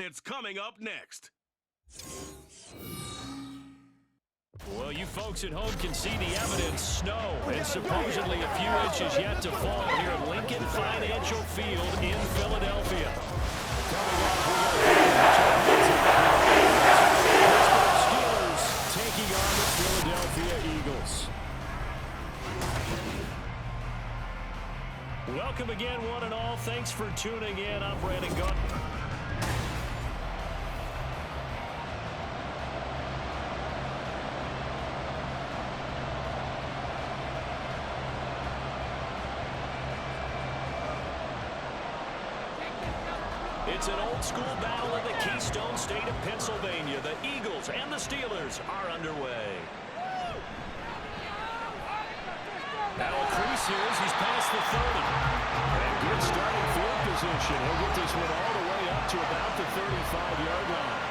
It's coming up next. Well, you folks at home can see the evidence. Snow and supposedly a few inches yet to fall here at Lincoln Financial Field in Philadelphia. Coming up, Steelers taking on the Philadelphia Eagles. Welcome again, one and all. Thanks for tuning in. I'm Brandon Gunn. It's an old-school battle in the Keystone State of Pennsylvania. The Eagles and the Steelers are underway. Now a crease here as he's past the 30. And good starting field position. He'll get this one all the way up to about the 35-yard line.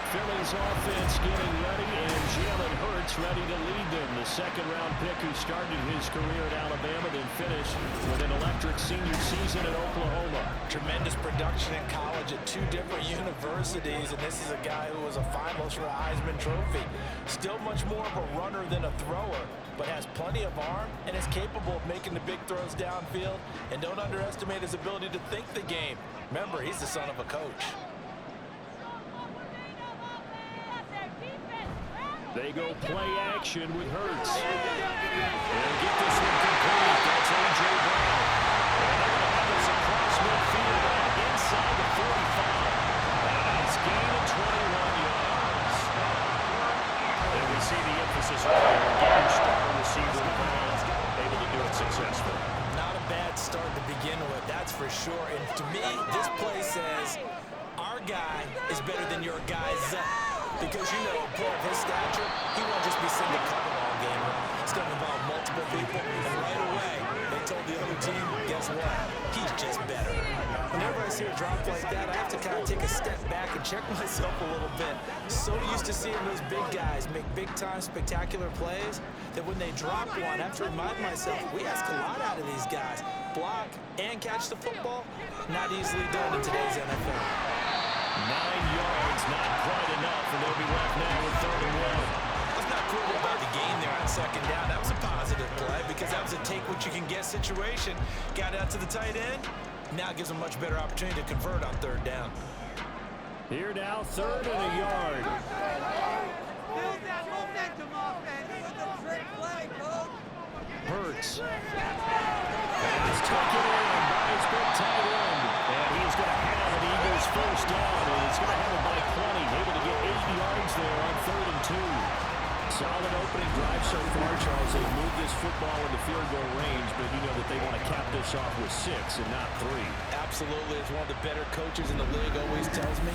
Philly's offense getting ready, and Jalen Hurts ready to lead them. The second-round pick who started his career at Alabama, then finished with an electric senior season at Oklahoma. Tremendous production in college at two different universities, and this is a guy who was a finalist for the Heisman Trophy. Still much more of a runner than a thrower, but has plenty of arm and is capable of making the big throws downfield. And don't underestimate his ability to think the game. Remember, he's the son of a coach. They go play action with Hurts. They'll get this one complete. That's A.J. Brown. And they're going to have this across midfield inside the 45. Nice gain of 21 yards. And we see the emphasis right here. Getting started receiver the ball. Able to do it successfully. Not a bad start to begin with, that's for sure. And to me, this play says our guy is better than your guy's. Because, you know, a player of his stature, he won't just be single covered all game long. It's going to involve multiple people, and right away, they told the other team, guess what? He's just better. Whenever I see a drop like that, I have to kind of take a step back and check myself a little bit. So used to seeing those big guys make big-time spectacular plays that when they drop one, I have to remind myself, we ask a lot out of these guys. Block and catch the football, not easily done in today's NFL. 9 yards, not quite enough, and they'll be left now with 3rd and 1. Let's not quibble about the gain there on second down. That was a positive play because that was a take-what-you-can-get situation. Got out to the tight end. Now gives them a much better opportunity to convert on 3rd down. Here now, 3rd and a yard. Build that momentum offense with the trick play, coach. Hurts. He's taken in by his big tight end. And he's going to have an Eagles first down. And he's going to have it by 20. Able to get 8 yards there on 3rd and 2. Solid opening drive so far, Charles. They've moved this football into field goal range, but you know that they want to cap this off with 6 and not 3. Absolutely. As one of the better coaches in the league always tells me,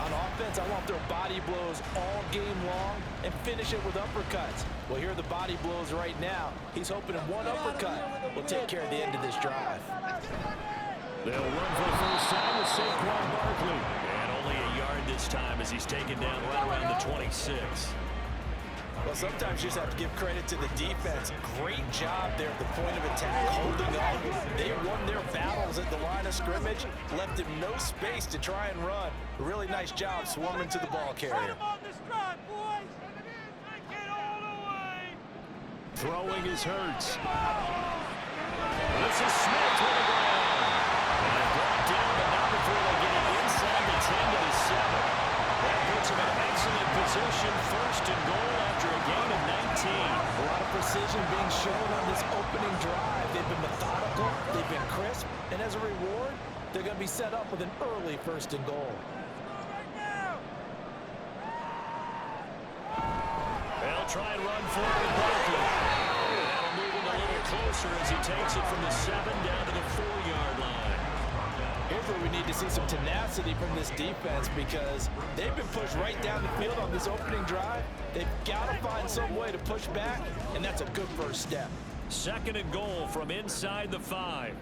on offense, I want their body blows all game long and finish it with uppercuts. Well, here are the body blows right now. He's hoping one uppercut will take care of the end of this drive. They'll run for the first time with Saquon Barkley. And only a yard this time as he's taken down right around the 26. Well, sometimes you just have to give credit to the defense. Great job there at the point of attack, holding on. They won their battles at the line of scrimmage, left him no space to try and run. Really nice job swarming to the ball carrier. Throwing is Hurts. This is Smith with the ground. And brought down, but not before they get it inside the 10 to the 7. That puts him in excellent position, 1st and goal after a gain of 19. A lot of precision being shown on this opening drive. They've been methodical, they've been crisp, and as a reward, they're going to be set up with an early 1st and goal. They'll try and run forward with Barkley. That'll move him a little closer as he takes it from the 7 down to the 4-yard line. Here's where we need to see some tenacity from this defense because they've been pushed right down the field on this opening drive. They've got to find some way to push back, and that's a good first step. 2nd and goal from inside the 5.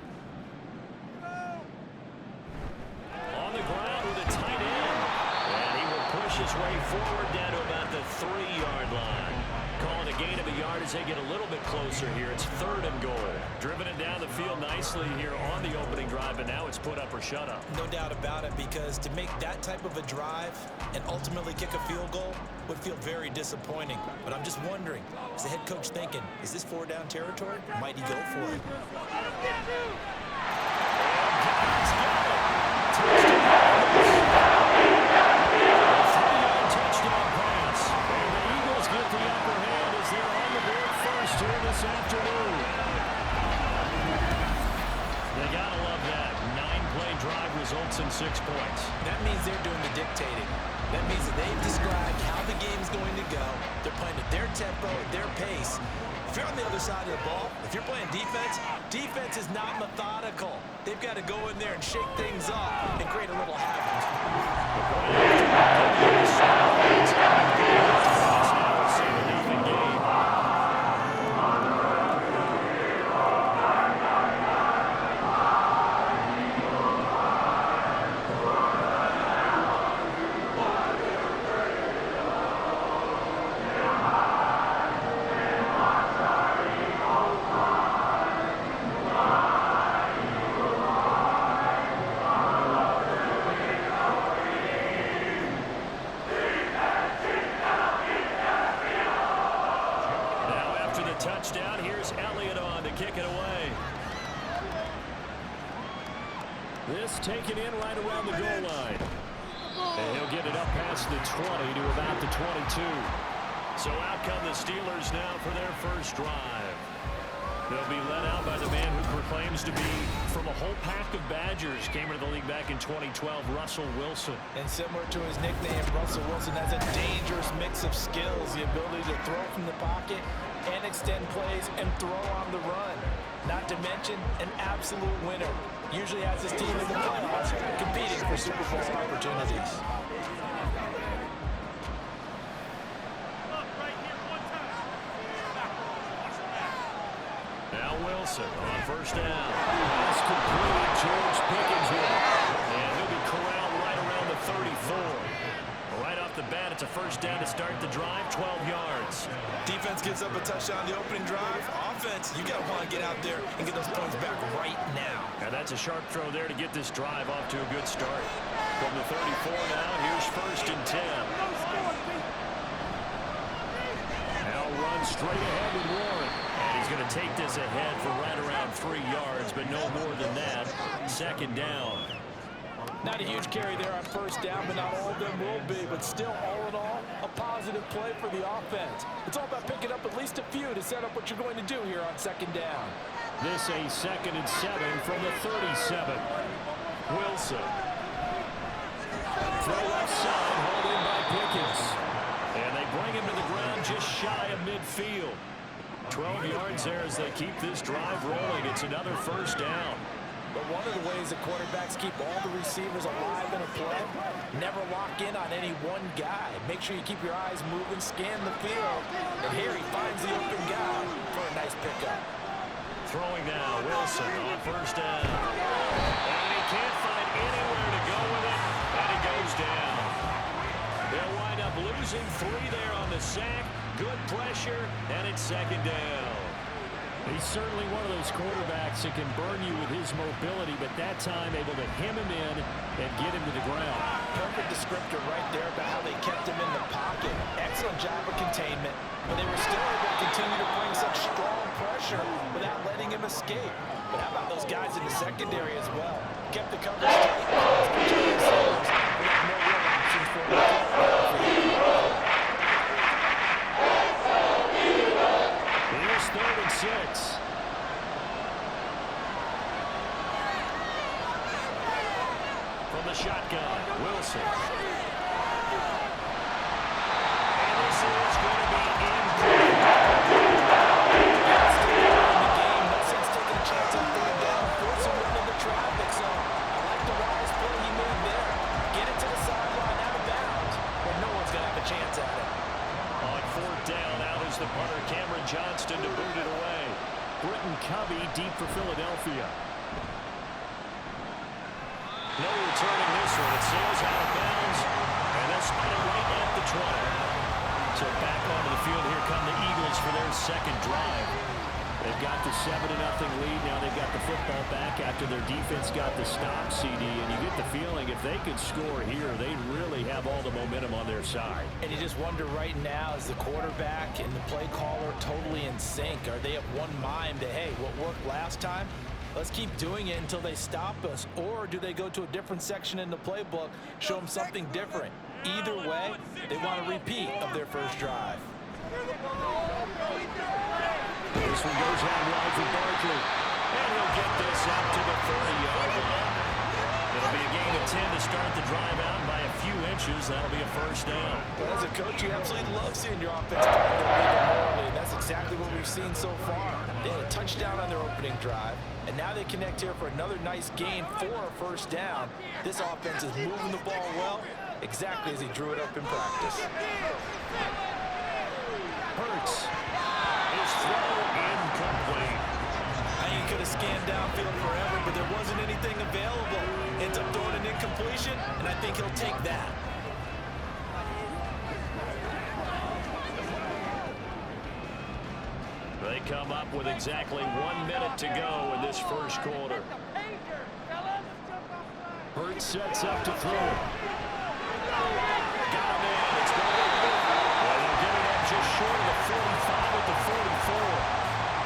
On the ground with a tight end. And he will push his way forward down to about the 3-yard line. calling a gain of a yard as they get a little bit closer here. It's 3rd and goal. Driven it down the field nicely here on the opening drive, and now it's put up or shut up. No doubt about it, because to make that type of a drive and ultimately kick a field goal would feel very disappointing. But I'm just wondering, is the head coach thinking, is this 4-down territory? Might he go for it? Touchdown pass. And the Eagles get the upper hand as they're on the board first here this afternoon. They gotta love that. 9-play drive results in 6 points. That means they're doing the dictating. That means that they've described how the game's going to go. They're playing at their tempo, at their pace. If you're on the other side of the ball, if you're playing defense, defense is not methodical. They've got to go in there and shake things up and create a little havoc. Touchdown. Here's Elliott on to kick it away. This taken in right around the goal line. And he'll get it up past the 20 to about the 22. So out come the Steelers now for their first drive. They'll be led out by the man who proclaims to be from a whole pack of Badgers. Came into the league back in 2012, Russell Wilson. And similar to his nickname, Russell Wilson has a dangerous mix of skills. The ability to throw from the pocket and extend plays and throw on the run. Not to mention an absolute winner. Usually has his team in the playoffs competing for Super Bowl opportunities. Now Wilson on first down. Pass completed. George Pickens with it. And he'll be corralled right around the 34. Right off the bat, it's a first down to start the drive, 12 yards. Defense gives up a touchdown on the opening drive. Offense, you got to want to get out there and get those points back right now. And that's a sharp throw there to get this drive off to a good start. From the 34 now, here's 1st and 10. Now runs straight ahead with Warren. And he's going to take this ahead for right around 3 yards, but no more than that. 2nd down. Not a huge carry there on first down, but not all of them will be. But still, all in all, a positive play for the offense. It's all about picking up at least a few to set up what you're going to do here on 2nd down. This a 2nd and 7 from the 37. Wilson. Throw left side, hauled in by Pickens. And they bring him to the ground just shy of midfield. 12 yards there as they keep this drive rolling. It's another first down. But one of the ways that quarterbacks keep all the receivers alive in a play, never lock in on any one guy. Make sure you keep your eyes moving, scan the field. And here he finds the open guy for a nice pickup. Throwing now, Wilson on first down. And he can't find anywhere to go with it, and he goes down. They'll wind up losing 3 there on the sack. Good pressure, and it's 2nd down. He's certainly one of those quarterbacks that can burn you with his mobility, but that time able to hem him in and get him to the ground. Perfect descriptor right there about how they kept him in the pocket. Excellent job of containment, but they were still able to continue to bring such strong pressure without letting him escape. But how about those guys in the secondary as well? Kept the coverage tight. We have no real options for him. Here's 3rd and 6. From the shotgun, Wilson. And this is going to be incomplete. No sense taking a chance on 3rd down, force him running the traffic. So I like the wise play he made there. Get it to the sideline out of bounds, but no one's going to have a chance at it. On 4th down, out is the punter, Cameron Johnston, to boot it away. Britton Covey deep for Philadelphia. No returning this one. It sails out of bounds, and they'll spot it right at the 20. So back onto the field, here come the Eagles for their second drive. They've got the 7-0 lead. Now they've got the football back after their defense got the stop, CD. And you get the feeling if they could score here, they'd really have all the momentum on their side. And you just wonder right now, is the quarterback and the play caller totally in sync? Are they of one mind that, hey, what worked last time, let's keep doing it until they stop us? Or do they go to a different section in the playbook, show them something different? Either way, they want a repeat of their first drive. This one goes out wide for Barkley. And he'll get this out to the 30-yard line. It'll be a gain of 10 to start the drive out by a few inches. That'll be a first down. Well, as a coach, you absolutely love seeing your offense partner early, and that's exactly what we've seen so far. They had a touchdown on their opening drive, and now they connect here for another nice gain for a first down. This offense is moving the ball well, exactly as he drew it up in practice. Hurts. His throw incomplete. I think he could have scanned downfield forever, but there wasn't anything available. Ends up throwing an incompletion, and I think he'll take that. They come up with exactly 1 minute to go in this first quarter. Hurts sets up to throw. Got him in. It's going. Well, they'll get it up just short of the 45 at the 44.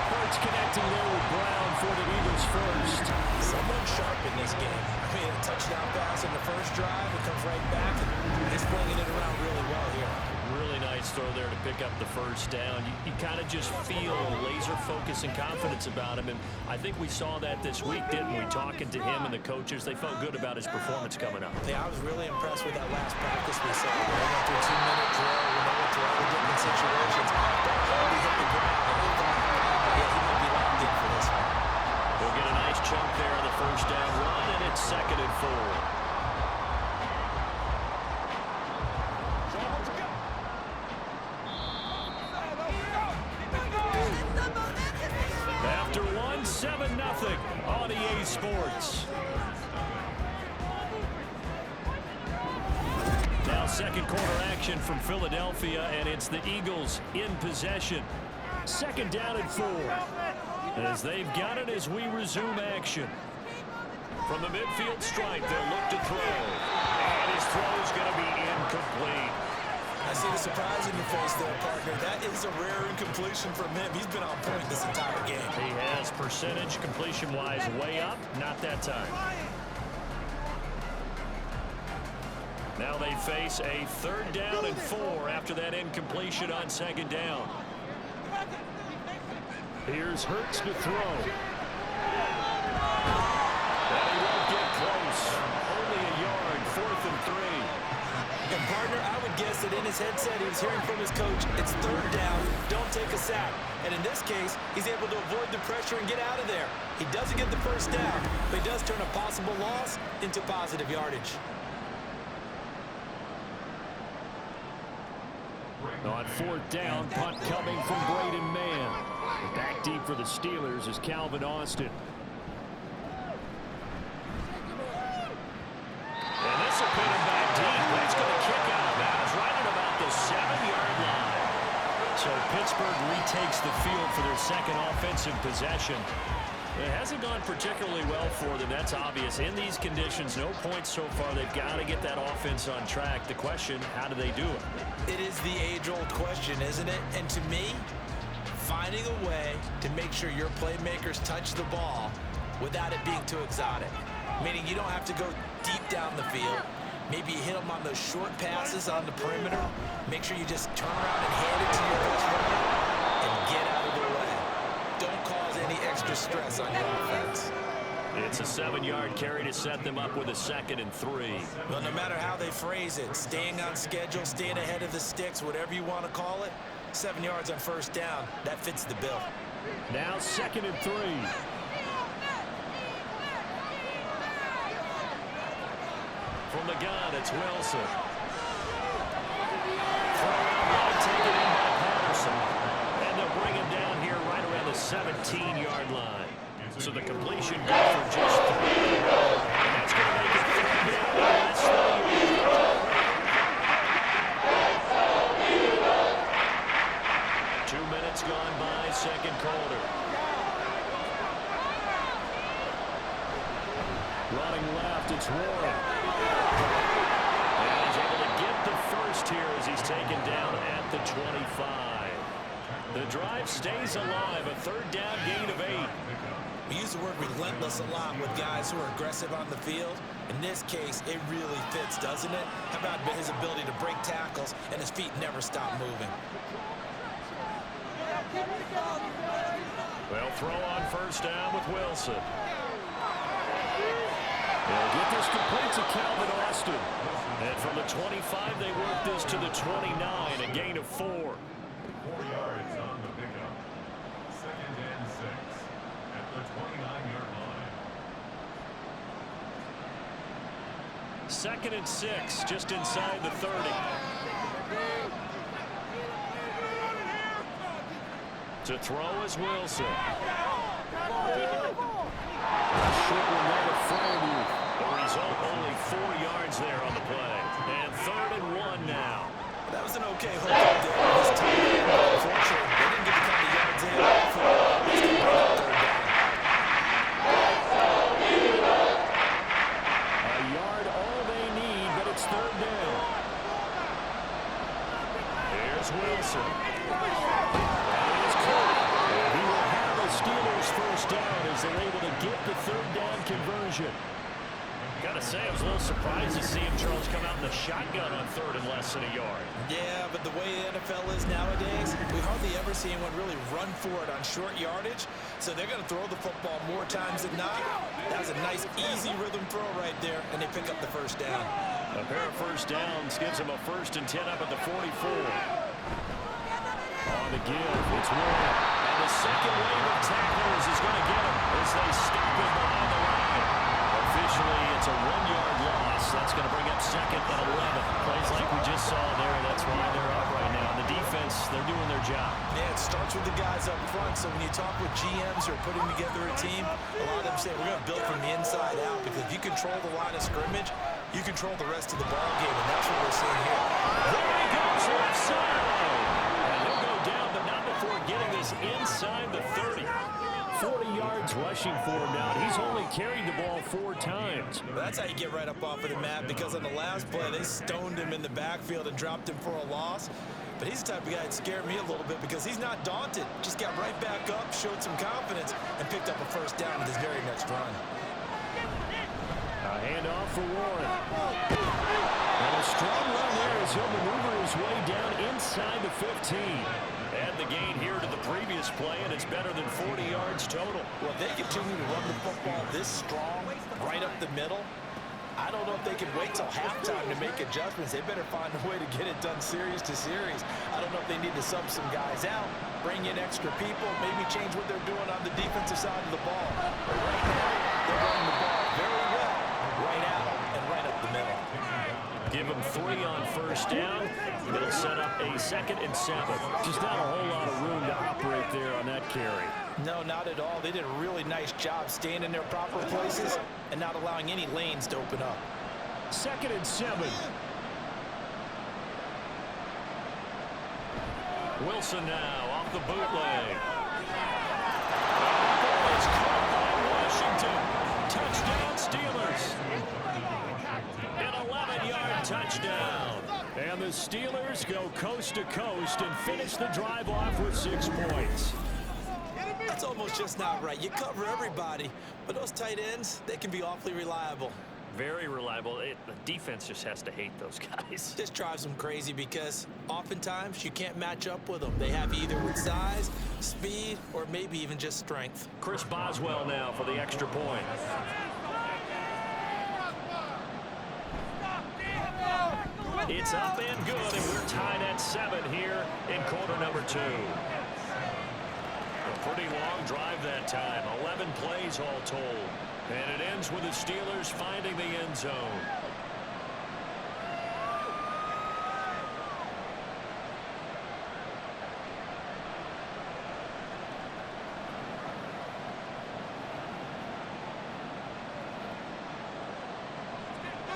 Hurts connecting there with Brown for the Eagles first. Someone sharp in this game. I mean, a touchdown pass in the first drive. It comes right back, and he's flinging it around really well here. Really nice throw there to pick up the first down. You kind of just feel laser focus and confidence about him, and I think we saw that this week, didn't we? Talking to him and the coaches, they felt good about his performance coming up. Yeah, I was really impressed with that last practice we saw. They went through a 2-minute drill. We went through all the different situations. But hardly hit the ground. And I thought, yeah, he might be locked in for this one. We'll get a nice chunk there on the first down run, and it's 2nd and 4. After 7-0 on EA Sports. Now second quarter action from Philadelphia, and it's the Eagles in possession. 2nd down and 4. As they've got it as we resume action. From the midfield stripe, they'll look to throw. And his throw is going to be incomplete. I see the surprise in your face there, partner. That is a rare incompletion from him. He's been on point this entire game. He has percentage completion-wise way up. Not that time. Now they face a 3rd down and 4 after that incompletion on 2nd down. Here's Hurts to throw. And he won't get close. Only a yard, 4th and 3. And partner, I would guess that in his headset he was hearing from his coach, it's 3rd down, don't take a sack. And in this case, he's able to avoid the pressure and get out of there. He doesn't get the first down, but he does turn a possible loss into positive yardage. On 4th down, punt coming from Braden Mann. Back deep for the Steelers is Calvin Austin. And this will put him back deep. That's going to kick out of bounds right at about the 7-yard line. So Pittsburgh retakes the field for their second offensive possession. It hasn't gone particularly well for them. That's obvious. In these conditions, no points so far. They've got to get that offense on track. The question, how do they do it? It is the age-old question, isn't it? And to me, finding a way to make sure your playmakers touch the ball without it being too exotic. Meaning you don't have to go deep down the field. Maybe you hit them on those short passes on the perimeter. Make sure you just turn around and hand it to your best runner and get out of their way. Don't cause any extra stress on your offense. It's a 7-yard carry to set them up with a 2nd and 3. Well, no matter how they phrase it, staying on schedule, staying ahead of the sticks, whatever you want to call it, 7 yards on 1st down, that fits the bill. Now 2nd and 3. From the gun, it's Wilson. Throw out, taken in by Patterson. And they'll bring him down here right around the 17-yard line. So the completion good for just 3. And that's going to make it 3rd down. That's It's Warren. And he's able to get the first here as he's taken down at the 25. The drive stays alive. A third down gain of 8. We use the word relentless a lot with guys who are aggressive on the field. In this case, it really fits, doesn't it? How about his ability to break tackles and his feet never stop moving? They'll throw on first down with Wilson. They'll get this complete to Calvin Austin. And from the 25, they work this to the 29, a gain of 4. 4 yards on the pickup. 2nd and 6 at the 29-yard line. 2nd and 6, just inside the 30. To throw is Wilson. Short one there in front of you. The result, only 4 yards there on the play. And 3rd and 1 now. That was an okay hook up there with his tight end, but unfortunately, they didn't get the kind of yards in for this to bring up 3rd down. A yard all they need, but it's 3rd down. Here's Wilson. And it's caught. And he will have the Steelers first down as they're able to get the 3rd down conversion. Gotta say, I was a little surprised to see him, Charles, come out in the shotgun on 3rd and less than a yard. Yeah, but the way the NFL is nowadays, we hardly ever see anyone really run for it on short yardage. So they're going to throw the football more times than not. That was a nice, easy rhythm throw right there, and they pick up the first down. A pair of first downs gives him a 1st and 10 up at the 44. On the give, it's Warren. And the second wave of tacklers is going to get him as they stop him behind the line. Officially, it's a 1-yard loss. That's going to bring up 2nd and 11. Plays like we just saw there. That's why they're up right now. The defense, they're doing their job. Yeah, it starts with the guys up front. So when you talk with GMs who are putting together a team, a lot of them say we're going to build from the inside out, because if you control the line of scrimmage, you control the rest of the ball game, and that's what we're seeing here. There he goes, left side. And he'll go down, but not before getting this inside the 30. 40 yards rushing for him now. He's only carried the ball 4 times. Well, that's how you get right up off of the mat, because on the last play, they stoned him in the backfield and dropped him for a loss. But he's the type of guy that scared me a little bit, because he's not daunted. Just got right back up, showed some confidence, and picked up a first down with his very next run. A handoff for Warren. And a strong run there as he'll maneuver his way down inside the 15. Add the gain here to the previous play, and it's better than 40 yards total. Well, if they continue to run the football this strong, right up the middle, I don't know if they can wait till halftime to make adjustments. They better find a way to get it done series to series. I don't know if they need to sub some guys out, bring in extra people, maybe change what they're doing on the defensive side of the ball. But right now, they're running the ball very well, right out and right up the middle. Give him 3 on first down. They'll set up a 2nd and 7. Just not a whole lot of room to operate there on that carry. No, not at all. They did a really nice job staying in their proper places and not allowing any lanes to open up. 2nd and 7. Wilson now off the bootleg. It's caught by Washington. Touchdown Steelers. An 11-yard touchdown. And the Steelers go coast to coast and finish the drive off with 6 points. That's almost just not right. You cover everybody, but those tight ends, they can be awfully reliable. Very reliable. The defense just has to hate those guys. This drives them crazy because oftentimes you can't match up with them. They have either with size, speed, or maybe even just strength. Chris Boswell now for the extra point. It's up and good, and we're tied at 7 here in quarter number 2. A pretty long drive that time, 11 plays all told. And it ends with the Steelers finding the end zone.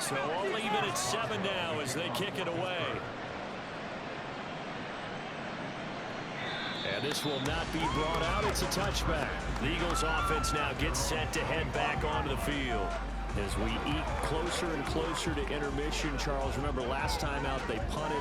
So all even at 7 now as they kick it away. And this will not be brought out. It's a touchback. The Eagles offense now gets set to head back onto the field. As we eke closer and closer to intermission, Charles, remember last time out they punted.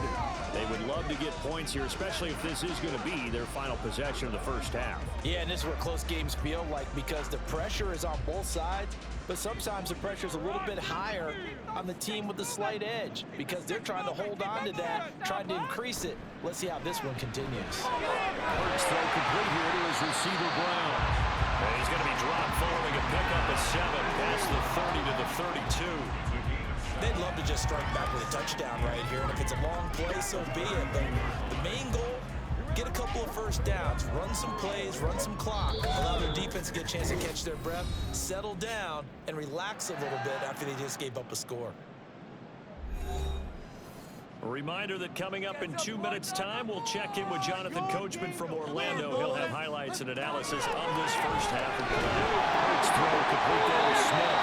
They would love to get points here, especially if this is going to be their final possession of the first half. Yeah, and this is what close games feel like because the pressure is on both sides, but sometimes the pressure is a little bit higher on the team with the slight edge because they're trying to hold on to that, trying to increase it. Let's see how this one continues. Hurts throw complete here to his receiver, Brown. And he's going to be dropped following a pickup of 7 past the 30 to the 32. They'd love to just strike back with a touchdown right here, and if it's a long play, so be it. But the main goal, get a couple of first downs, run some plays, run some clock, allow their defense to get a chance to catch their breath, settle down, and relax a little bit after they just gave up a score. A reminder that coming up in 2 minutes' time, we'll check in with Jonathan Coachman from Orlando. He'll have highlights and analysis of this first half of play. Hurts throw complete there to Smith.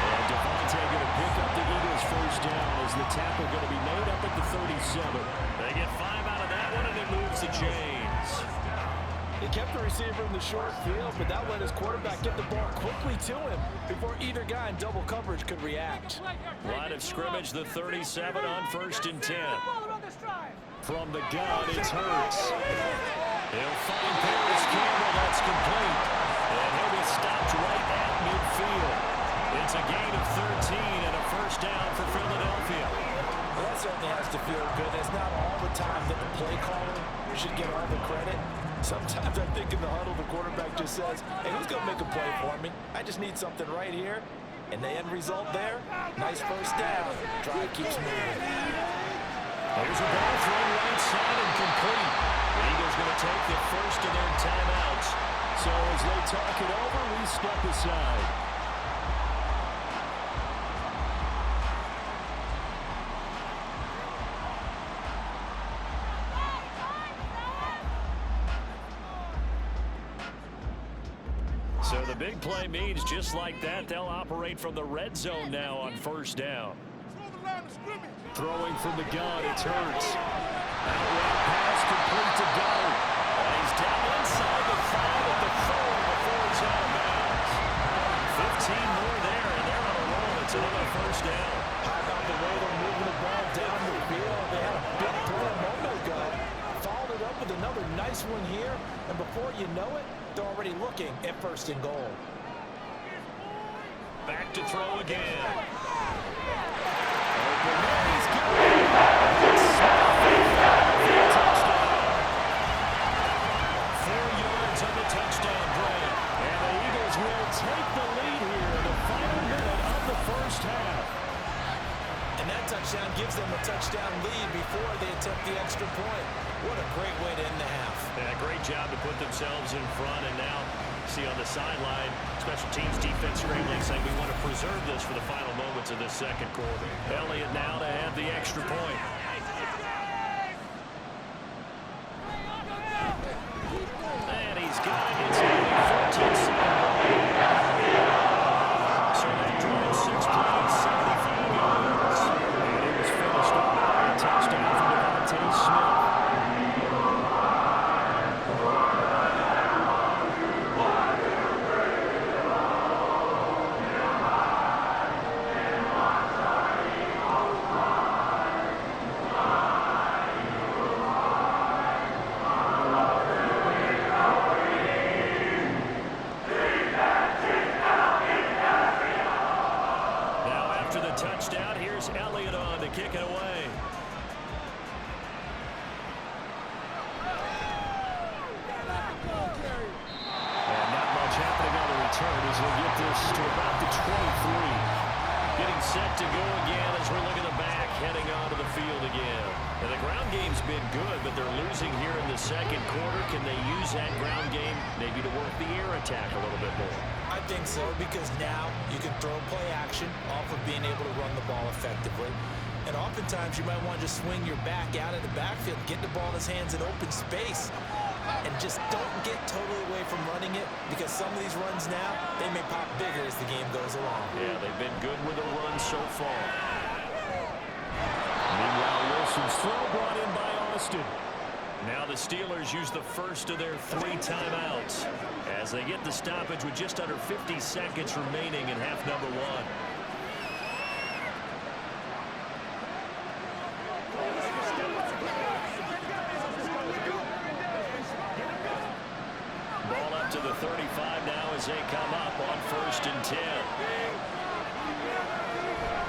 And Devontae going to pick up the Eagles' first down as the tackle going to be made up at the 37. They get 5 out of that one, and it moves the chains. He kept the receiver in the short field, but that let his quarterback get the ball quickly to him before either guy in double coverage could react. Line of scrimmage, the 37 on 1st and 10. From the gun, it's Hurts. He'll find Paris Campbell. That's complete. And he'll be stopped right at midfield. It's a gain of 13 and a first down for Philadelphia. Well, that certainly has to feel good. It's not all the time that the play caller should get all the credit. Sometimes I think in the huddle, the quarterback just says, hey, who's going to make a play for me? I just need something right here. And the end result there, nice first down. Drive keeps moving. There's a ball thrown right side and complete. The Eagles going to take the first of their timeouts. So as they talk it over, we step aside. So the big play means just like that, they'll operate from the red zone now on first down. Throwing from the gun, it's Hurts. Outright pass complete to go. And he's down inside the 5 at the 4 before he's out of bounds. 15 more there, and they're on a roll. It's another first down. How about the way they're moving the ball down the field? They had a big play a moment ago. Followed it up with another nice one here, and before you know it, they're already looking at 1st and goal. Back to throw again. Open man, he's got it. Touchdown. 4 yards on the touchdown play. And the Eagles will take the lead here in the final minute of the first half. And that touchdown gives them a touchdown lead before they attempt the extra point. What a great way to end the half. Yeah, great job to put themselves in front, and now see on the sideline, special teams defense scrambling, saying we want to preserve this for the final moments of this second quarter. Elliott now to have the extra point. And he's got it. It's going to be 14-7. So that drive 6 plays, 75 yards. And it was finished off by a touchdown from Devontae Smith. Touchdown. Here's Elliott on to kick it away. And not much happening on the return as they get this to about the 23. Getting set to go again as we're looking at the back, heading onto the field again. And the ground game's been good, but they're losing here in the second quarter. Can they use that ground game maybe to work the air attack a little bit more? I think so, because now you can throw play action off of being able to run the ball effectively. And oftentimes you might want to just swing your back out of the backfield, get the ball in his hands in open space, and just don't get totally away from running it, because some of these runs now, they may pop bigger as the game goes along. Yeah, they've been good with the run so far. Meanwhile, Wilson's throw brought in by Austin. Now the Steelers use the first of their 3 timeouts as they get the stoppage with just under 50 seconds remaining in half number 1. 35 now as they come up on 1st and 10.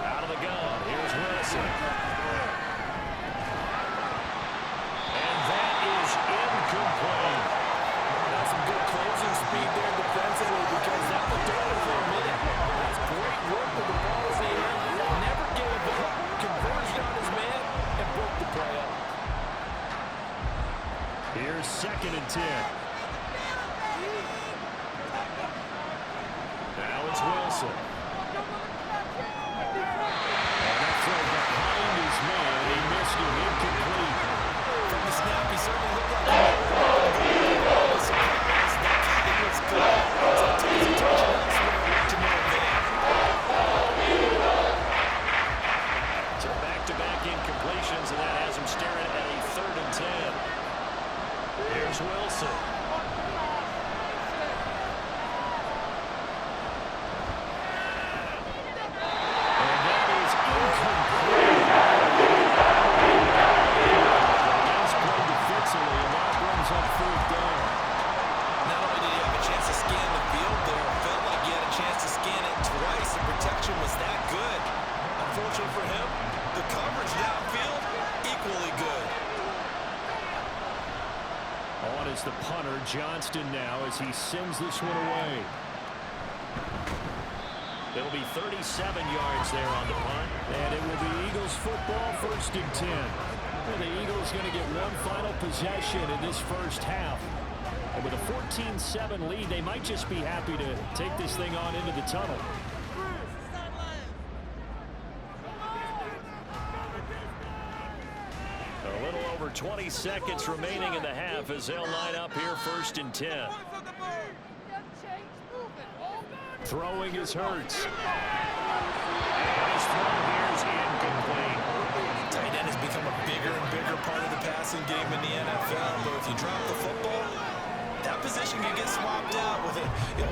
Out of the gun, here's Wilson. And that is incomplete. That's some good closing speed there defensively because that was doing it for a minute. That's great work with the ball in the air. Never gave up, converged on his man, and broke the play up. Here's 2nd and 10. Now it's Wilson. And that throw behind his man. He missed him, incomplete. From the snap, he certainly looked like he was surprised. That guy was good. Sometimes he touches elsewhere to no avail. So back-to-back incompletions, and that has him staring at a 3rd and 10. Here's Wilson. And that is incomplete. Nice play defensively, and that brings up 4th down. Not only did he have a chance to scan the field there, it felt like he had a chance to scan it twice. The protection was that good. Unfortunately for him, the coverage downfield, equally good. On is the punter, Johnston, now as he sends this one away. It'll be 37 yards there on the punt. And it will be Eagles football, 1st and 10. Well, the Eagles going to get one final possession in this first half. And with a 14-7 lead, they might just be happy to take this thing on into the tunnel. A little over 20 seconds remaining in the half as they'll line up here 1st and 10. Throwing is Hurts. His throw here is incomplete. Tight end has become a bigger and bigger part of the passing game in the NFL, but if you drop the football, that position can get swapped out with a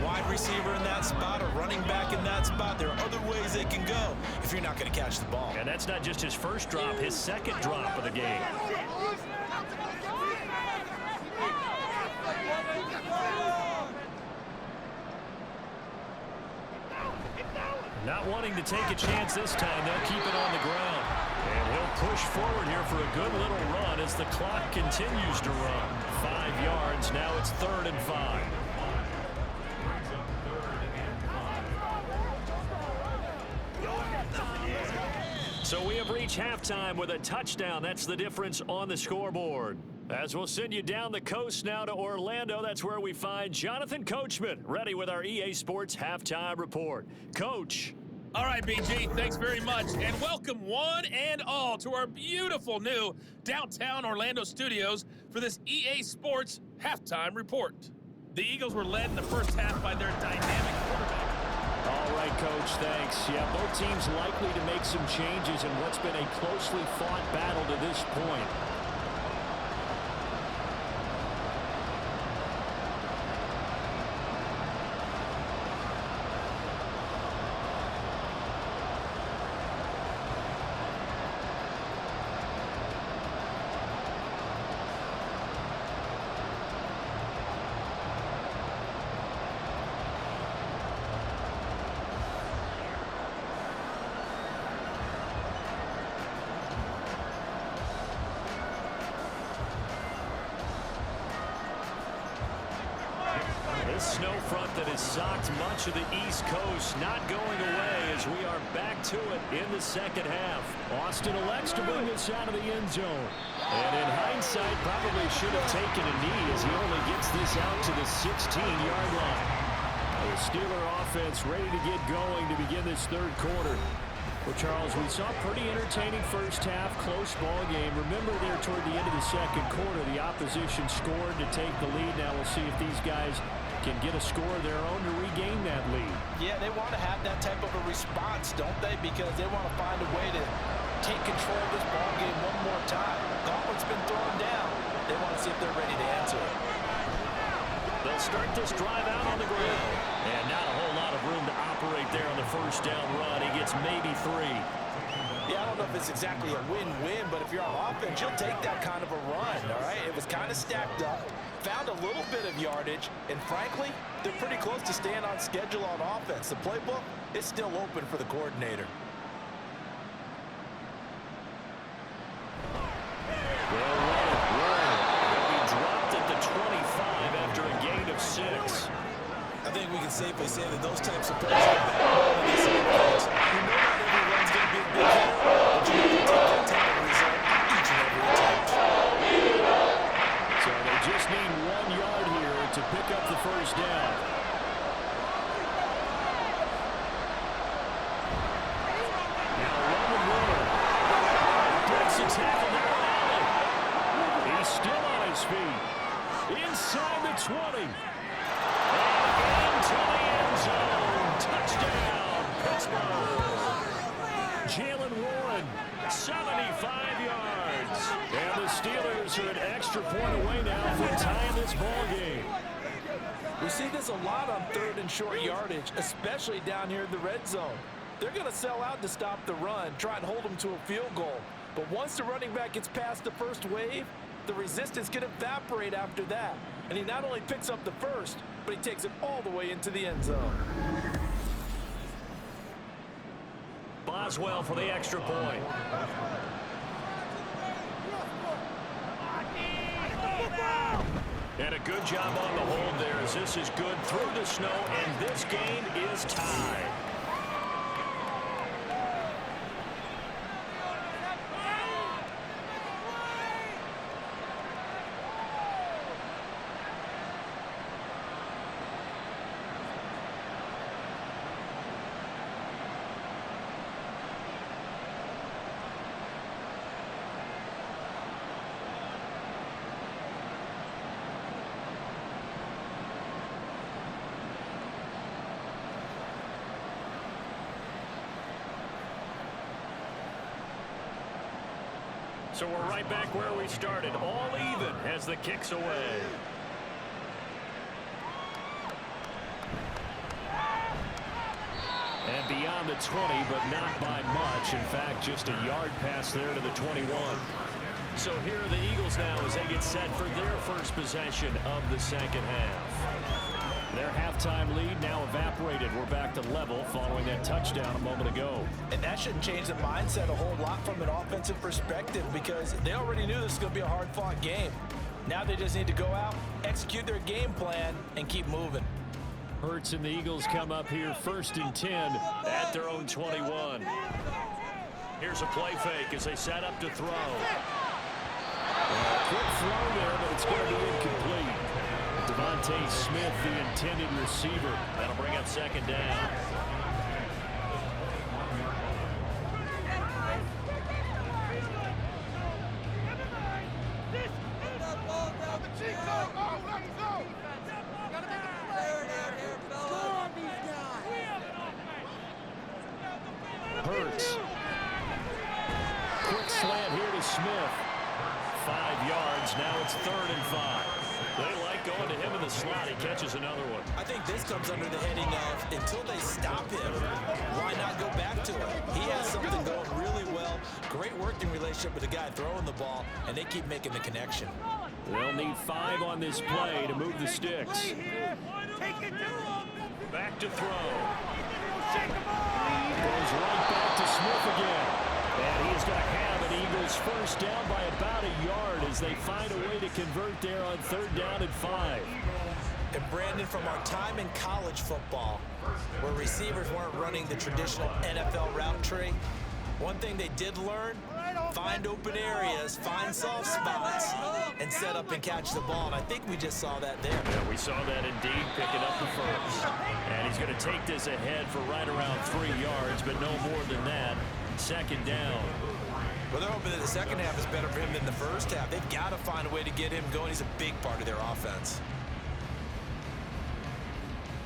wide receiver in that spot, a running back in that spot. There are other ways they can go if you're not going to catch the ball. And that's not just his first drop, his 2nd drop of the game. Not wanting to take a chance this time, they'll keep it on the ground. And he'll push forward here for a good little run as the clock continues to run. 5 yards, now it's 3rd and 5. So we have reached halftime with a touchdown. That's the difference on the scoreboard. As we'll send you down the coast now to Orlando, that's where we find Jonathan Coachman, ready with our EA Sports Halftime Report. Coach. All right, BG, thanks very much, and welcome one and all to our beautiful new downtown Orlando studios for this EA Sports Halftime Report. The Eagles were led in the first half by their dynamic quarterback. All right, Coach, thanks. Yeah, both teams likely to make some changes in what's been a closely fought battle to this point. This snow front that has socked much of the East Coast not going away as we are back to it in the second half. Austin elects to bring this out of the end zone. And in hindsight, probably should have taken a knee as he only gets this out to the 16-yard line. The Steeler offense ready to get going to begin this third quarter. Well, Charles, we saw a pretty entertaining first half, close ball game. Remember there toward the end of the second quarter, the opposition scored to take the lead. Now we'll see if these guys can get a score of their own to regain that lead. Yeah, they want to have that type of a response, don't they? Because they want to find a way to take control of this ball game one more time. Gauntlet's been thrown down. They want to see if they're ready to answer it. They'll start this drive out on the ground. And not a whole lot of room to operate there on the first down run. He gets maybe 3. Yeah, I don't know if it's exactly a win-win, but if you're on offense, you'll take that kind of a run, all right? It was kind of stacked up. found a little bit of yardage, and frankly, they're pretty close to staying on schedule on offense. The playbook is still open for the coordinator. They'll run it. They'll be dropped at the 25 after a gain of 6. I think we can safely say that those types of plays are the backbone of this offense. You know not every run's going to be a big hit, but you have to take that type of result each and every attempt. So they just need 1 yard here to pick up the first down. Now Roman Warner breaks a tackle down the alley. He's still on his feet. Inside the 20. Into the end zone. Touchdown, Pittsburgh. Jalen Warren, 75 yards. And the Steelers are an extra point away now from tying this ball game. We see this a lot on 3rd and short yardage, especially down here in the red zone. They're going to sell out to stop the run, try and hold them to a field goal. But once the running back gets past the first wave, the resistance can evaporate after that. And he not only picks up the first, but he takes it all the way into the end zone. Boswell for the extra point. And a good job on the hold there as this is good through the snow, and this game is tied. So we're right back where we started, all even as the kick's away. And beyond the 20, but not by much. In fact, just a yard pass there to the 21. So here are the Eagles now as they get set for their first possession of the second half. Their halftime lead now evaporated. We're back to level following that touchdown a moment ago. And that shouldn't change the mindset a whole lot from an offensive perspective because they already knew this was going to be a hard-fought game. Now they just need to go out, execute their game plan, and keep moving. Hurts and the Eagles come up here 1st and 10 at their own 21. Here's a play fake as they set up to throw. Quick throw there, but it's going to be incomplete. Devontae Smith, the intended receiver. That'll bring up 2nd down. Hurts. Quick slant here to Smith. 5 yards. Now it's 3rd and 5. They like going to him in the slot. He catches another one. I think this comes under the heading of until they stop him, why not go back to him? He has something going really well. Great working relationship with the guy throwing the ball, and they keep making the connection. They'll need 5 on this play to move the sticks. Back to throw. Goes right back to Smith again. And he's going to have an Eagles first down by about a yard as they find a way to convert there on 3rd down and 5. And Brandon, from our time in college football, where receivers weren't running the traditional NFL route tree, one thing they did learn, find open areas, find soft spots, and set up and catch the ball. And I think we just saw that there. Yeah, we saw that indeed, picking up the first. And he's going to take this ahead for right around 3 yards, but no more than that. 2nd down. Well, they're hoping that the second half is better for him than the first half. They've got to find a way to get him going. He's a big part of their offense.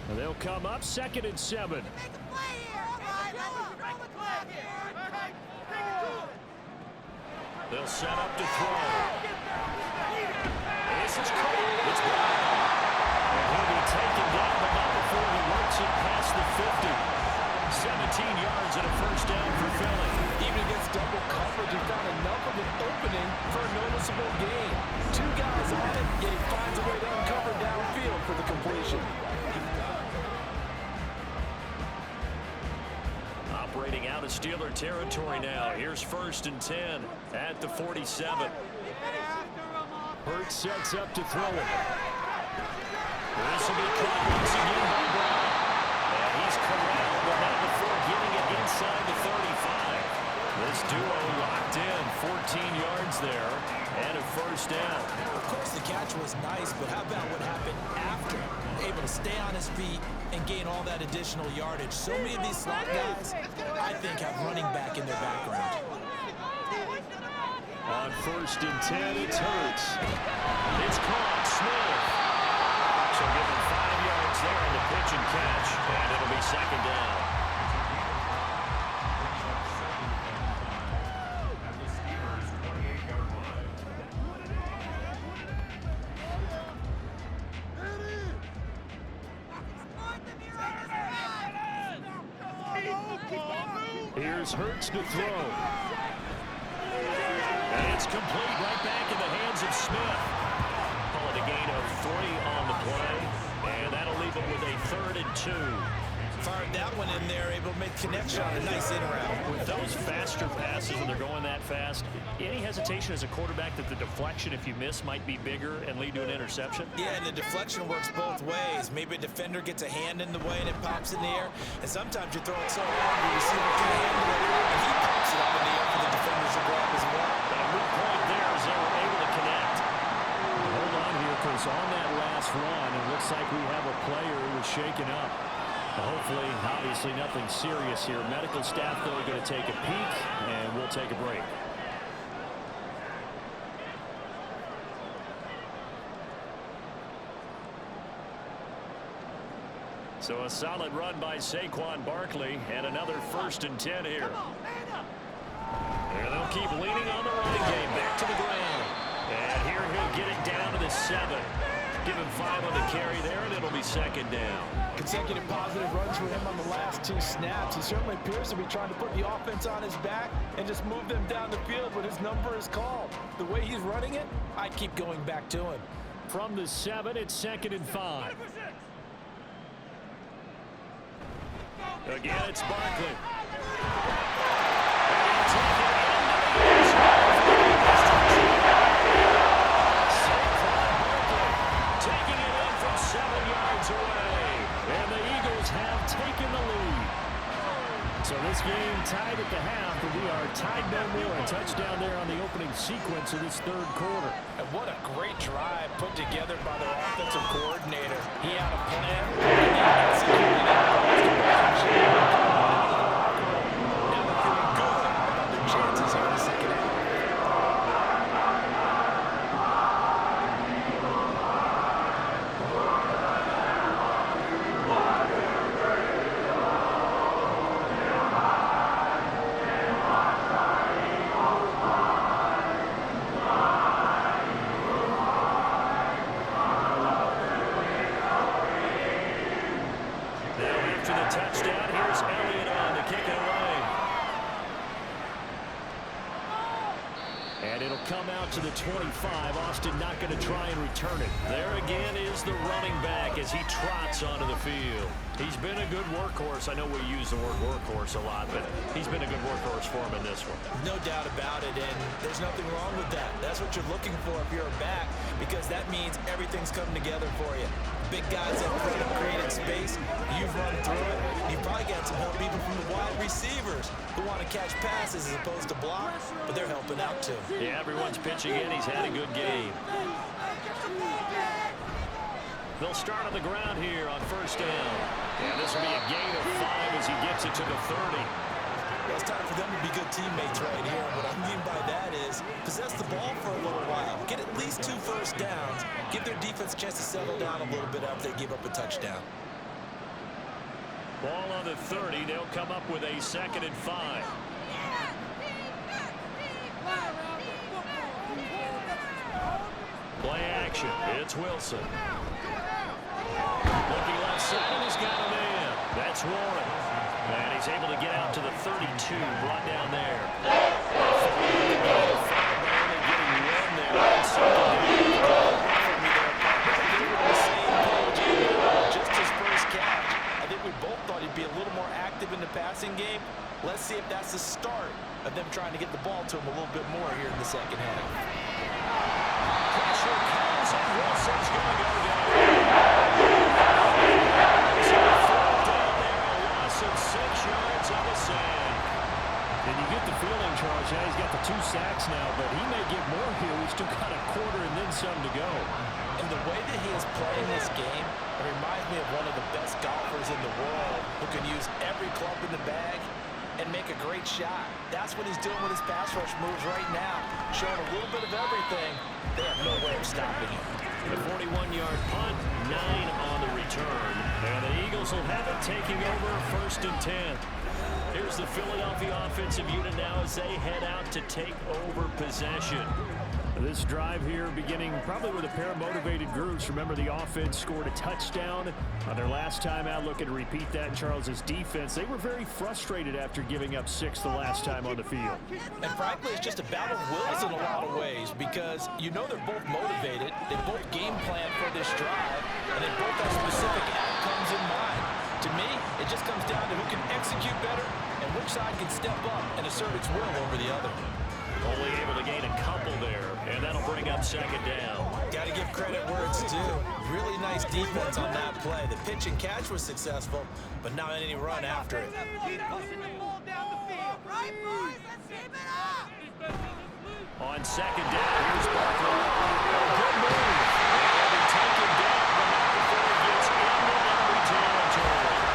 And they'll come up 2nd and 7. They'll set up to throw. This is caught. It's blocked. And he'll be taken down, but not before he works it past the 50. 17 yards and a first down for Philly. Even against double coverage, he found enough of an opening for a noticeable noticeable gain. Two guys on it, yet he finds a way to uncover downfield for the completion. Operating out of Steeler territory now. Here's 1st and 10 at the 47. Hurts sets up to throw it. This will be caught once again by Brown. And he's corralled, but not before getting it inside the 35. This duo locked in, 14 yards there, and a 1st down. Of course, the catch was nice, but how about what happened after? Able to stay on his feet and gain all that additional yardage. So many of these slot guys, I think, have running back in their background. On 1st and 10, it's Hurts. It's caught, Smith. So give him 5 yards there in the pitch and catch, and it'll be 2nd down. At the Steelers' 28-yard line. Here's Hurts to throw. And it's complete right back in the hands of Smith. Call it a gain of 3 on the play, and that'll leave him with a 3rd and 2. Fired that one in there, able to make connection on a nice in route. With those faster passes when they're going that fast, any hesitation as a quarterback that the deflection, if you miss, might be bigger and lead to an interception? Yeah, and the deflection works both ways. Maybe a defender gets a hand in the way and it pops in the air, and sometimes you throw it so hard the receiver can't handle it, and he pops it up in the air for the defenders to grab as well. And weak point there as they were able to connect. Hold on here, because on that last run, it looks like we have a player who was shaken up. Hopefully, obviously nothing serious here. Medical staff, though, are going to take a peek, and we'll take a break. So a solid run by Saquon Barkley, and another 1st and 10 here. And they'll keep leaning on the running game back to the ground. And here he'll get it down to the 7. Give him 5 on the carry there, and it'll be 2nd down. Consecutive positive runs for him on the last 2 snaps. He certainly appears to be trying to put the offense on his back and just move them down the field when his number is called. The way he's running it, I keep going back to him. From the 7, it's 2nd and 5. Again, it's Barkley. Taking it in from 7 yards away. And the Eagles have taken the lead. So this game tied at the half, but we are tied no more. A touchdown there on the opening sequence of this 3rd quarter. And what a great drive put together by their offensive coordinator. He had a plan, and they executed it. Now they're feeling good about their chances here in the 2nd half. To the touchdown, here's Elliott on to kick it away. And it'll come out to the 25. Austin not going to try and return it. There again is the running back as he trots onto the field. He's been a good workhorse. I know we use the word workhorse a lot, but he's been a good workhorse for him in this one. No doubt about it, and there's nothing wrong with that. That's what you're looking for if you're a back, because that means everything's coming together for you. Big guys that have created space, you've run through it. You've probably got some help even from the wide receivers who want to catch passes as opposed to block, but they're helping out too. Yeah, everyone's pitching in. He's had a good game. They'll start on the ground here on 1st down. And this will be a gain of 5 as he gets it to the 30. Well, it's time for them to be good teammates right here. What I mean by that is possess the ball for a little while. Get at least 2 first downs. Give their defense a chance to settle down a little bit after they give up a touchdown. Ball on the 30. They'll come up with a 2nd and 5. Play action. It's Wilson. Looking left side, and he's got a man. That's Warren. And he's able to get out to the 32, brought down there. Getting run there second half. Pressure comes, and Wilson's going to go down. Down there, a loss of 6 yards on the sack. And you get the feeling, Charles, yeah, he's got the 2 sacks now, but he may get more here. We've still got a quarter and then some to go. And the way that he is playing this game, it reminds me of one of the best golfers in the world who can use every club in the bag and make a great shot. That's what he's doing with his pass rush moves right now, showing a little bit of everything. They have no way of stopping him. The 41-yard punt, 9 on the return. And the Eagles will have it taking over 1st and 10. Here's the Philadelphia offensive unit now as they head out to take over possession. This drive here beginning probably with a pair of motivated groups. Remember, the offense scored a touchdown on their last time out. Looking to repeat that in Charles's defense. They were very frustrated after giving up 6 the last time on the field. And frankly, it's just a battle of wills in a lot of ways because you know they're both motivated. They both game plan for this drive, and they both have specific outcomes in mind. To me, it just comes down to who can execute better and which side can step up and assert its will over the other. Only able to gain a couple there, and that'll bring up 2nd down. Got to give credit where it's due. Really nice defense on that play. The pitch and catch was successful, but not any run after it. Keep pushing the ball down the field. Right, boys? Let's keep it up. On 2nd down, here's Barkley. Good move. And they take him down, but not before he gets into enemy territory.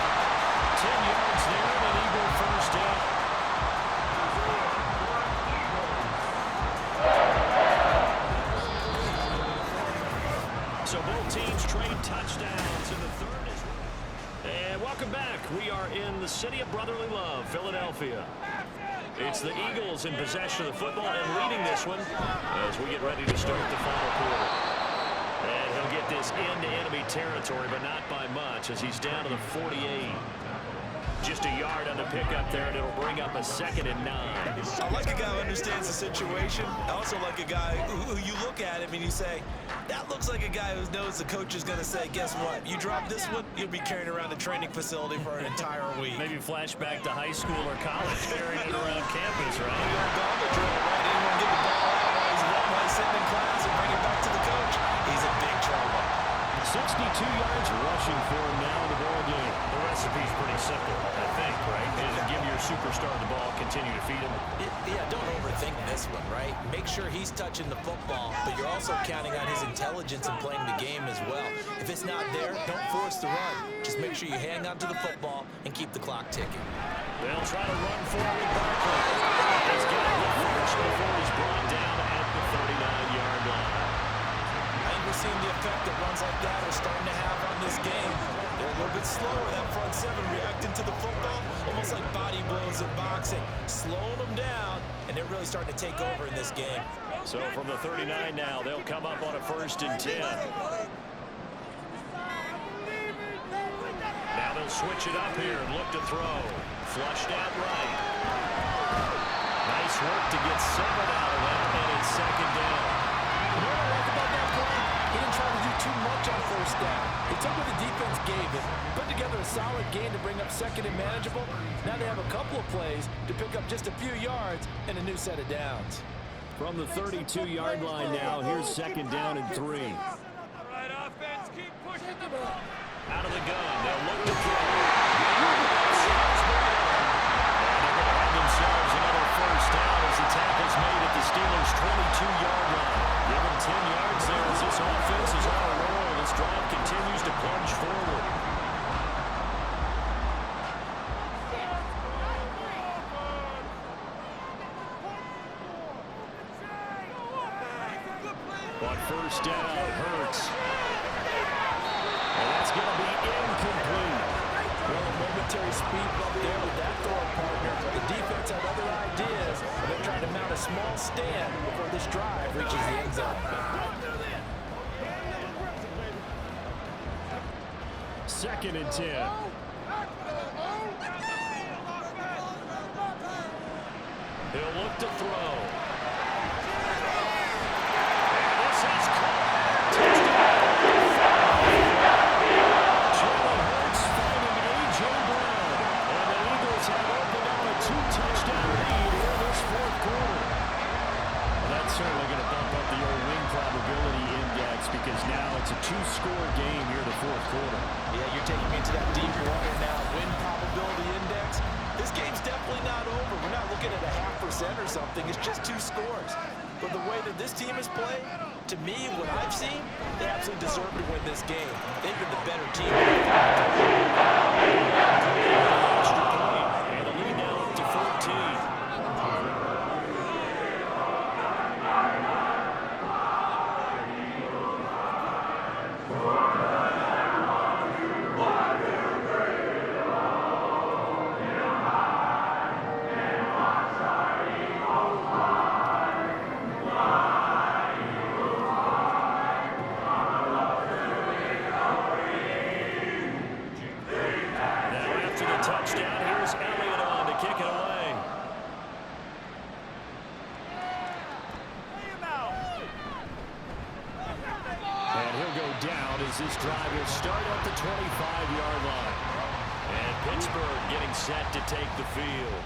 10 yards there, and an Eagle 1st down. So both teams trade touchdowns in the 3rd. And welcome back. We are in the city of brotherly love, Philadelphia. It's the Eagles in possession of the football and leading this one as we get ready to start the final quarter. And he'll get this into enemy territory, but not by much as he's down to the 48. Just a yard on the pickup there, and it'll bring up a 2nd and 9. I like a guy who understands the situation. I also like a guy who you look at him and you say, that looks like a guy who knows the coach is going to say, guess what? You drop this one, you'll be carrying around the training facility for an entire week. Maybe flashback to high school or college, carrying it around campus, right? You're garbage drill, right? Anyone give the ball out while he's sitting in class and bring it back to the coach? He's in big trouble. 62 yards rushing for him now in the ball game. The recipe's pretty simple, I think, right? Is give your superstar the ball, continue to feed him. Yeah, don't overthink this one, right? Make sure he's touching the football, but you're also counting on his intelligence in playing the game as well. If it's not there, don't force the run. Just make sure you hang on to the football and keep the clock ticking. They'll try to run forward. Barkley. He's got it first before he's brought down at the 39-yard line. I think we're seeing the effect that runs like that are starting to have on this game. They're a little bit slower, that front 7 reacting to the football, almost like body blows in boxing, slowing them down, and they're really starting to take over in this game. So from the 39 now, they'll come up on a 1st and 10. Now they'll switch it up here and look to throw. Flushed out right. Nice work to get 7 out of that, and it's 2nd down. You know what I like about that play? He didn't try to do too much on 1st down. He took what the defense gave him, put together a solid game to bring up 2nd and manageable. Now they have a couple of plays to pick up just a few yards and a new set of downs. From the 32-yard line now, here's 2nd down and 3. All right, offense, keep pushing the ball. Out of the gun, they'll look to throw. And they're going to have themselves another 1st down as the tackle's made at the Steelers' 22-yard line. Give them 10 yards there as this offense is on a roll. This drive continues to plunge forward. On 1st down, Hurts. And that's going to be incomplete. Well, a momentary speed bump there with that throwing partner. The defense had other ideas, and they're trying to mount a small stand before this drive reaches the end zone. 2nd and 10. He'll look to throw. And this is caught. Touchdown. Jalen Hurts finding A.J. Brown. And the Eagles have opened up a 2-touchdown lead here this 4th quarter. That's certainly going to bump up the old win probability index because now it's a two-score game here in the fourth quarter. Yeah, you're taking me to that deep water now. Win probability index. This game's definitely not over. We're not looking at a 0.5% or something. It's just two scores. But the way that this team has played, to me, what I've seen, they absolutely deserve to win this game. They've been the better team. Extra point, and the lead now up to 14. This drive will start at the 25-yard line. And Pittsburgh getting set to take the field.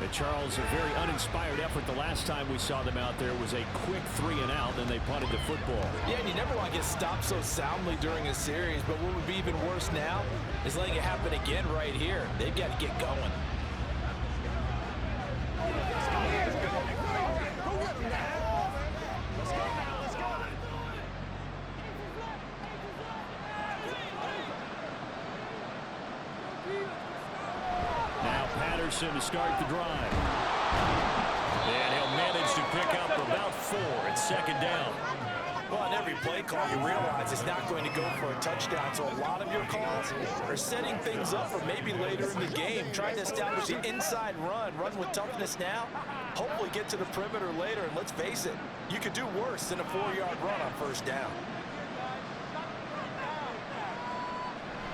And Charles, a very uninspired effort the last time we saw them out there was a quick 3-and-out, then they punted the football. Yeah, and you never want to get stopped so soundly during a series, but what would be even worse now is letting it happen again right here. They've got to get going. To start the drive. And he'll manage to pick up about 4 at second down. Well, on every play call, you realize it's not going to go for a touchdown. So a lot of your calls are setting things up for maybe later in the game, trying to establish the inside run with toughness now, hopefully get to the perimeter later. And let's face it, you could do worse than a 4-yard run on first down.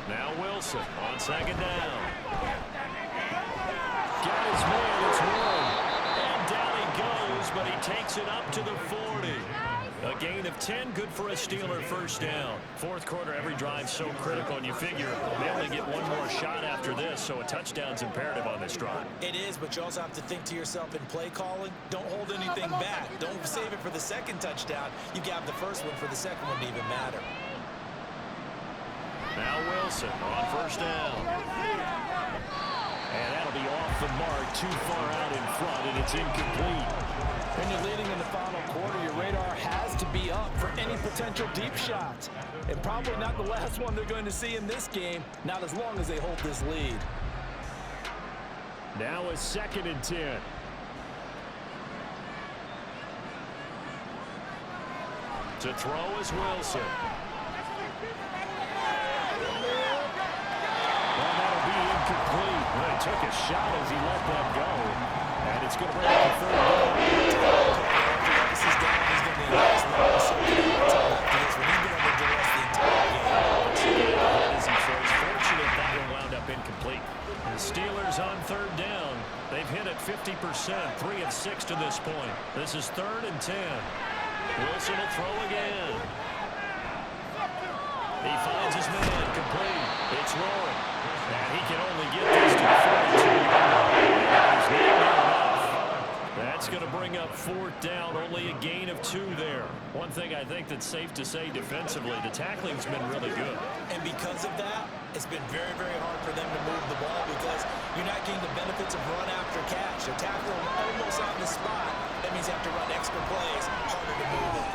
Now Wilson on second down. Got his man, it's one. And down he goes, but he takes it up to the 40. A gain of 10, good for a Steeler first down. Fourth quarter, every drive so critical, and you figure they only get one more shot after this, so a touchdown's imperative on this drive. It is, but you also have to think to yourself in play calling, don't hold anything back. Don't save it for the second touchdown. You got the first one for the second one to even matter. Now Wilson on first down. And that'll be off the mark, too far out in front, and it's incomplete. When you're leading in the final quarter, your radar has to be up for any potential deep shots. And probably not the last one they're going to see in this game, not as long as they hold this lead. Now a 2nd and 10. To throw is Wilson. Incomplete. Well, he took a shot as he let that go. And it's going to bring up a 3rd down. This is down. He's going to be the last one. So he's been under duress the entire game. As he says, fortunate that one wound up incomplete. The Steelers on 3rd down. They've hit it 50%, 3 of 6 to this point. This is 3rd and 10. Wilson will throw again. He finds his man complete. It's Rowan. And he can only get this to the 42. That's going to bring up 4th down. Only a gain of 2 there. One thing I think that's safe to say defensively, the tackling's been really good. And because of that, it's been very, very hard for them to move the ball because you're not getting the benefits of run after catch. A tackle almost on the spot. That means you have to run extra plays, harder to move it.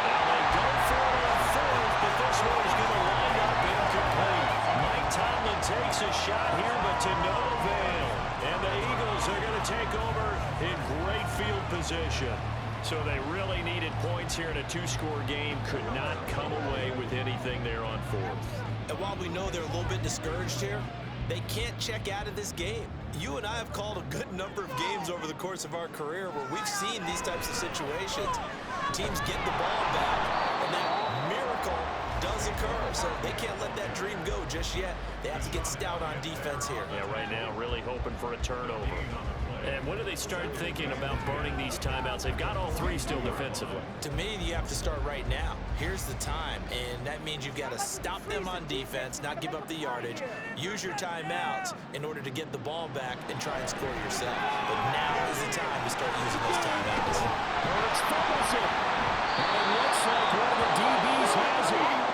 Now they go for it on 4th, but this one is going to wind up incomplete. Mike Tomlin takes a shot here, but to no avail. And the Eagles are going to take over in great field position. So they really needed points here in a 2-score game. Could not come away with anything there on 4th. And while we know they're a little bit discouraged here, they can't check out of this game. You and I have called a good number of games over the course of our career where we've seen these types of situations. Teams get the ball back, and that miracle does occur. So they can't let that dream go just yet. They have to get stout on defense here. Yeah, right now really hoping for a turnover. And when do they start thinking about burning these timeouts? They've got all three still defensively. To me, you have to start right now. Here's the time, and that means you've got to stop them on defense, not give up the yardage, use your timeouts in order to get the ball back and try and score yourself. But now is the time to start using those timeouts. Hurts fumbles it. And it looks like one of the DBs has it.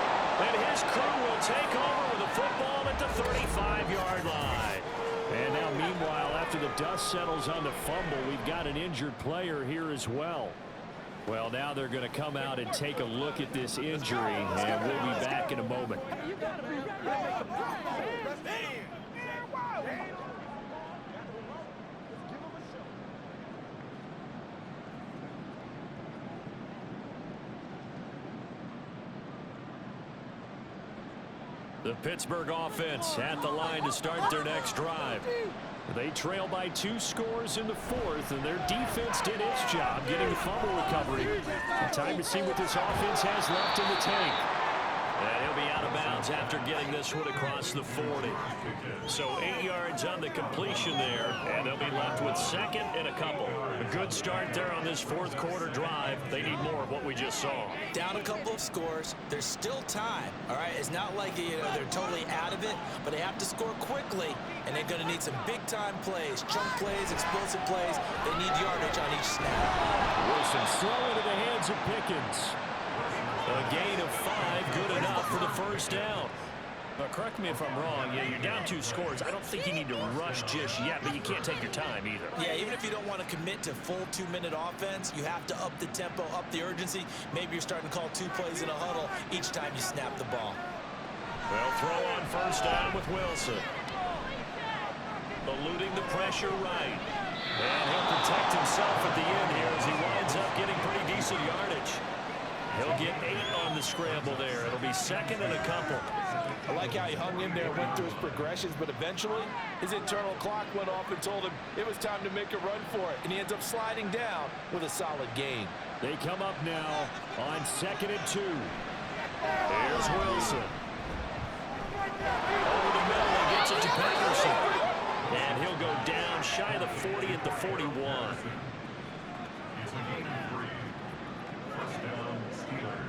And his crew will take over with the football at the 35-yard line. And now, meanwhile, after the dust settles on the fumble, we've got an injured player here as well. Well, now they're going to come out and take a look at this injury, and we'll be back in a moment. The Pittsburgh offense at the line to start their next drive. They trail by 2 scores in the 4th, and their defense did its job getting the fumble recovery. Time to see what this offense has left in the tank. And he'll be out of bounds after getting this one across the 40. So 8 yards on the completion there, and they'll be left with 2nd and a couple. A good start there on this 4th quarter drive. They need more of what we just saw. Down a couple of scores. There's still time, all right? It's not like they're totally out of it, but they have to score quickly, and they're going to need some big-time plays, chunk plays, explosive plays. They need yardage on each snap. Wilson throw into the hands of Pickens. A gain of 5, good enough for the first down. Correct me if I'm wrong. Yeah, you're down 2 scores. I don't think you need to rush just yet, but you can't take your time either. Yeah, even if you don't want to commit to full 2-minute offense, you have to up the tempo, up the urgency. Maybe you're starting to call 2 plays in a huddle each time you snap the ball. Well, throw on first down with Wilson. Eluding the pressure right. And he'll protect himself at the end here as he winds up getting pretty decent yardage. He'll get 8 on the scramble there. It'll be 2nd and a couple. I like how he hung in there and went through his progressions, but eventually his internal clock went off and told him it was time to make a run for it, and he ends up sliding down with a solid gain. They come up now on 2nd and 2. Here's Wilson. Over the middle, he gets it to Patterson. And he'll go down shy of the 40 at the 41. It's a gain of 3. First down, Steelers.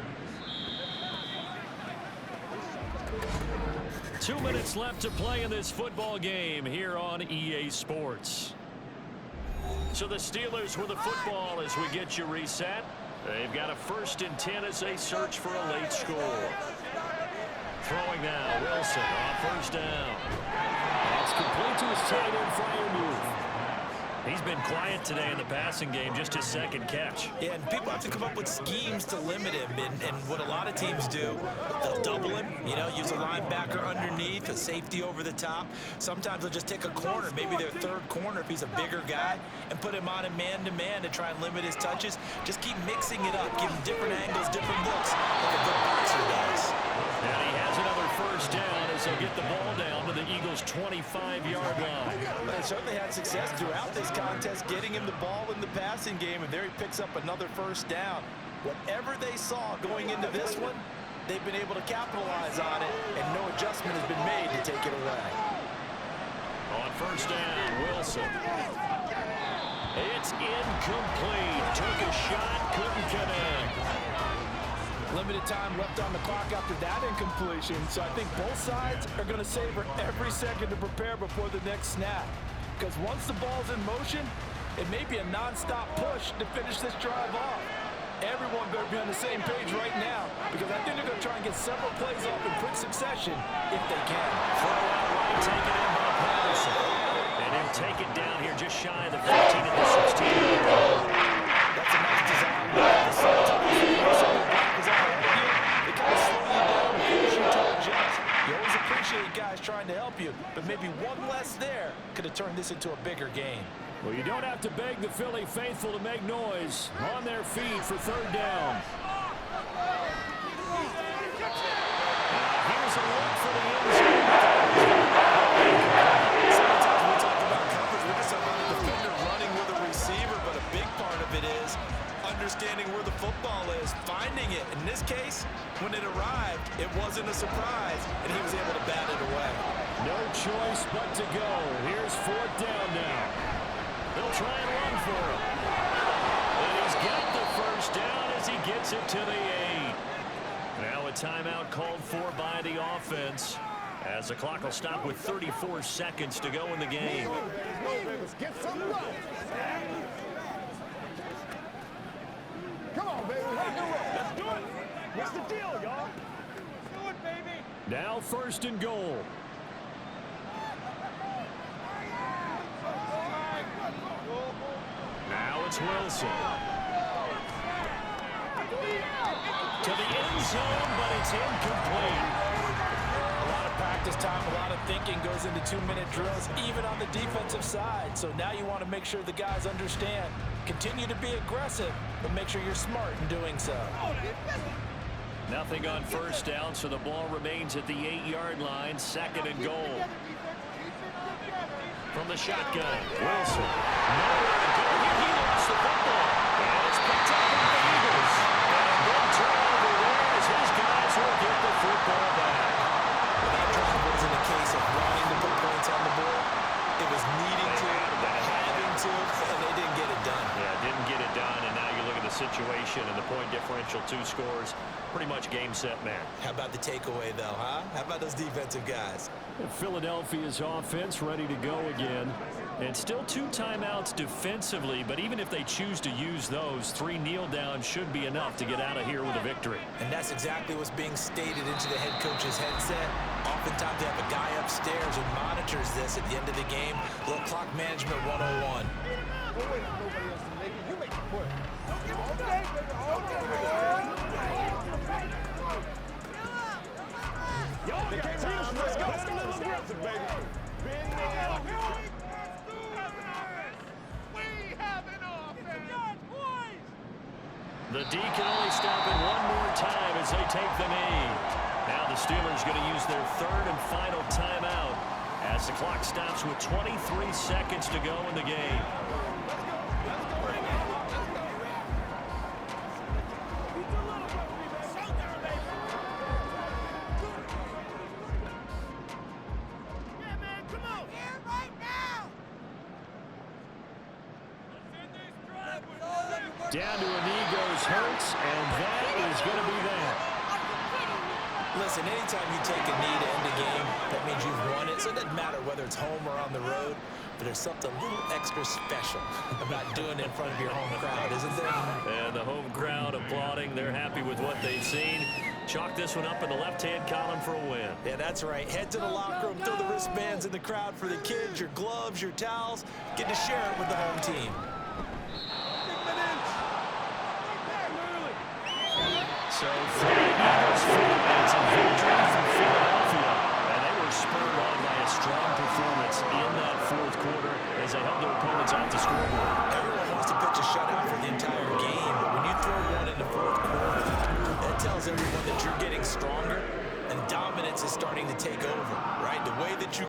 2 minutes left to play in this football game here on EA Sports. So the Steelers with the football as we get you reset. They've got a 1st and 10 as they search for a late score. Throwing now, Wilson on first down. That's complete to his tight end, Freiermuth. He's been quiet today in the passing game, just his 2nd catch. Yeah, and people have to come up with schemes to limit him. And what a lot of teams do, they'll double him, use a linebacker underneath, a safety over the top. Sometimes they'll just take a corner, maybe their 3rd corner if he's a bigger guy, and put him on a man-to-man to try and limit his touches. Just keep mixing it up, give him different angles, different looks, like a good boxer does. And he has another first down as they'll get the ball down to the Eagles' 25-yard line. They certainly had success throughout this contest, getting him the ball in the passing game, and there he picks up another first down. Whatever they saw going into this one, they've been able to capitalize on it, and no adjustment has been made to take it away. On first down, Wilson. It's incomplete. Took a shot, couldn't connect. Limited time left on the clock after that incompletion, so I think both sides are going to savor every second to prepare before the next snap. Because once the ball's in motion, it may be a non-stop push to finish this drive off. Everyone better be on the same page right now, because I think they're going to try and get several plays off in quick succession if they can. Throw out right, take it in by Patterson. And he'll take it down here just shy of the 15 at the 16. That's a nice design. Sometimes they kind of slow you down and force you to adjust. You always appreciate guys trying to help you, but maybe one less there could have turned this into a bigger game. Well, you don't have to beg the Philly faithful to make noise. On their feet for 3rd down. Here's a look for the end zone. Sometimes we talk about coverage, we're just talking about a defender running with a receiver, but a big part of it is understanding where the football is, finding it. In this case, when it arrived, it wasn't a surprise, and he was able to bat it away. No choice but to go. Here's 4th down now. He'll try and run for him. And he's got the first down as he gets it to the 8. Now a timeout called for by the offense, as the clock will stop with 34 seconds to go in the game. Get some love. Come on, baby. Let's do it. What's the deal, y'all? Do it, baby. Now 1st and goal. Now it's Wilson. To the end zone, but it's incomplete. A lot of practice time, a lot of thinking goes into 2-minute drills, even on the defensive side. So now you want to make sure the guys understand. Continue to be aggressive, but make sure you're smart in doing so. Nothing on 1st down, so the ball remains at the 8-yard line. 2nd and goal. From the shotgun, Wilson. Nowhere to go. He lost the football. And it's picked up by the Eagles. And a big turnover there as his guys will get the football back. Well, that drive wasn't a case of wanting to put points on the board. It was needing to, having to, and they didn't get it done. Yeah, didn't get it done, and now you look at the situation and the point differential, 2 scores, pretty much game, set, match. How about the takeaway, though, huh? How about those defensive guys? Philadelphia's offense ready to go again. And still 2 timeouts defensively, but even if they choose to use those, 3 kneel downs should be enough to get out of here with a victory. And that's exactly what's being stated into the head coach's headset. Oftentimes they have a guy upstairs who monitors this at the end of the game. Little clock management 101. Well, wait, nobody else to make it. You make the play. Y'all got time. Let's go. Let's get a little aggressive, baby. Bend down. We have an offense. Boys. The D can only stop it one more time as they take the knee. Now the Steelers going to use their 3rd and final timeout as the clock stops with 23 seconds to go in the game. Down to a knee goes Hurts, and that is going to be that. Listen, anytime you take a knee to end a game, that means you've won it. So it doesn't matter whether it's home or on the road, but there's something a little extra special about doing it in front of your home crowd, isn't there? And the home crowd applauding. They're happy with what they've seen. Chalk this one up in the left-hand column for a win. Yeah, that's right. Head to the locker room, throw the wristbands in the crowd for the kids, your gloves, your towels. Get to share it with the home team. So for the Eagles, it's a victory for Philadelphia. And they were spurred on by a strong performance in that 4th quarter as they held their opponents off the scoreboard. Everyone wants to pitch a shutout for the entire game, but when you throw one in the 4th quarter, that tells everyone that you're getting stronger and dominance is starting to take over, right? The way that you